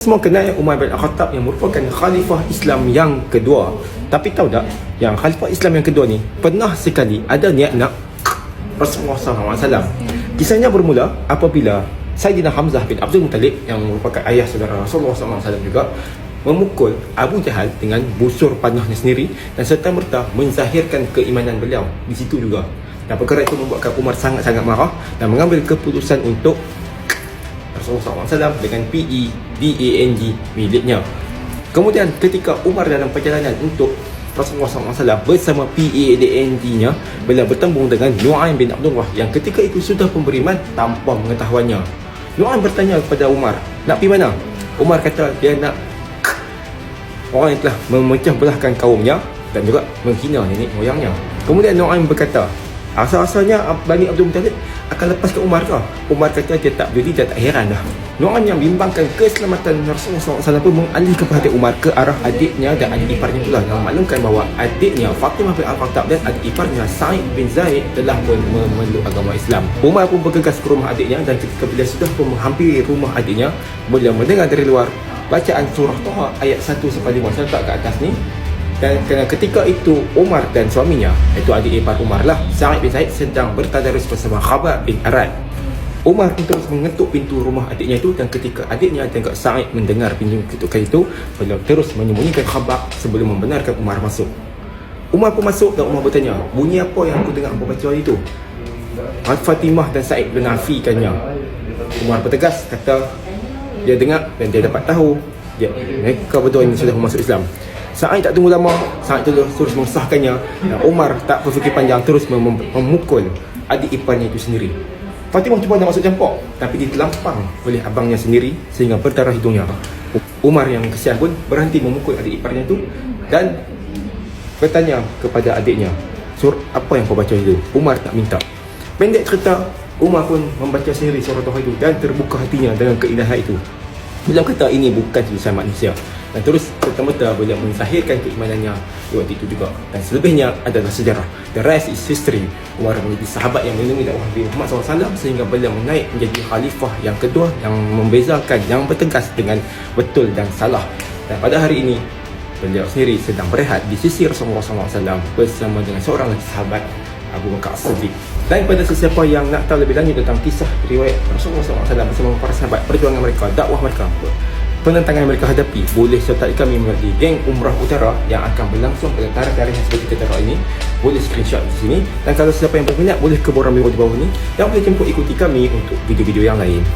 Semua kenal Umar bin Khattab yang merupakan khalifah Islam yang kedua. Tapi tahu tak, yang khalifah Islam yang kedua ni pernah sekali ada niat nak Rasulullah SAW. Kisahnya bermula apabila Sayyidina Hamzah bin Abdul Muttalib yang merupakan ayah saudara Rasulullah SAW juga memukul Abu Jahal dengan busur panahnya sendiri dan serta-merta menzahirkan keimanan beliau di situ juga. Dan perkara itu membuatkan Umar sangat-sangat marah dan mengambil keputusan untuk Rasulullah SAW dengan PEDANG miliknya. Kemudian ketika Umar dalam perjalanan untuk Rasulullah SAW bersama PEDANG-nya, beliau bertembung dengan Nu'aim bin Abdullah yang ketika itu sudah pun beriman tanpa mengetahuannya. Nu'aim bertanya kepada Umar, nak pergi mana? Umar kata dia nak orang yang telah memecah belahkan kaumnya dan juga menghina nenek moyangnya. Kemudian Nu'aim berkata, asal-asalnya Bani Abdul Muttalib akan lepaskan Umar ke? Umar kata dia tak peduli, dia tak heran dah. Nu'aim yang bimbangkan keselamatan Rasulullah SAW pun mengalihkan perhatian Umar ke arah adiknya dan adik iparnya pula, yang memaklumkan bahawa adiknya Fatimah bin Al-Khattab dan adik iparnya Sa'id bin Zaid telah pun memeluk agama Islam. Umar pun bergegas ke rumah adiknya dan ketika beliau sudah pun menghampiri rumah adiknya, beliau mendengar dari luar bacaan surah Taha ayat 1 sampai 5. Saya letak ke atas ni. Dan ketika itu Umar dan suaminya, iaitu adik ipar Umar lah, Sa'id bin Zaid, sedang bertadarus bersama Khabbab bin Arad. Umar pun terus mengetuk pintu rumah adiknya itu, dan ketika adiknya dan Sa'id mendengar pintu ketukan itu, beliau terus menyembunyikan Khabbab sebelum membenarkan Umar masuk. Umar pun masuk dan Umar bertanya, bunyi apa yang aku dengar apa baca itu? Fatimah dan Sa'id menafikannya. Umar bertegas kata dia dengar dan dia dapat tahu mereka berdua ini sudah masuk Islam. Sa'id tak tunggu lama, Sa'id terus mengesahkannya dan Umar tak berfikir panjang, terus memukul adik iparnya itu sendiri. Fatimah cuba nak masuk campur tapi ditelampang oleh abangnya sendiri sehingga berdarah hidungnya. Umar yang kesian pun berhenti memukul adik iparnya itu dan bertanya kepada adiknya, apa yang kau baca itu? Umar tak minta. Pendek cerita, Umar pun membaca sendiri surah Taha itu dan terbuka hatinya dengan keindahan itu. Beliau kata ini bukan tulisan manusia, dan terus serta-merta beliau menzahirkan keimanannya di waktu itu juga. Dan selebihnya adalah sejarah. The rest is history. Umar menjadi sahabat yang melindungi dakwah Nabi Muhammad SAW sehingga beliau naik menjadi khalifah yang kedua yang membezakan, yang bertegas dengan betul dan salah. Dan pada hari ini beliau sendiri sedang berehat di sisi Rasulullah SAW bersama dengan seorang lagi sahabat, Abu Bakar As-Siddiq. Dan kepada sesiapa yang nak tahu lebih lanjut tentang kisah riwayat Rasulullah SAW bersama para sahabat, perjuangan mereka, dakwah mereka, penentangan mereka hadapi, boleh sertai kami melalui geng Umrah Utara yang akan berlangsung pada tarikh-tarikh yang seperti kita tahu ini. Boleh screenshot di sini, dan kalau siapa yang berminat boleh ke borang biru di bawah ni, dan boleh jemput ikuti kami untuk video-video yang lain.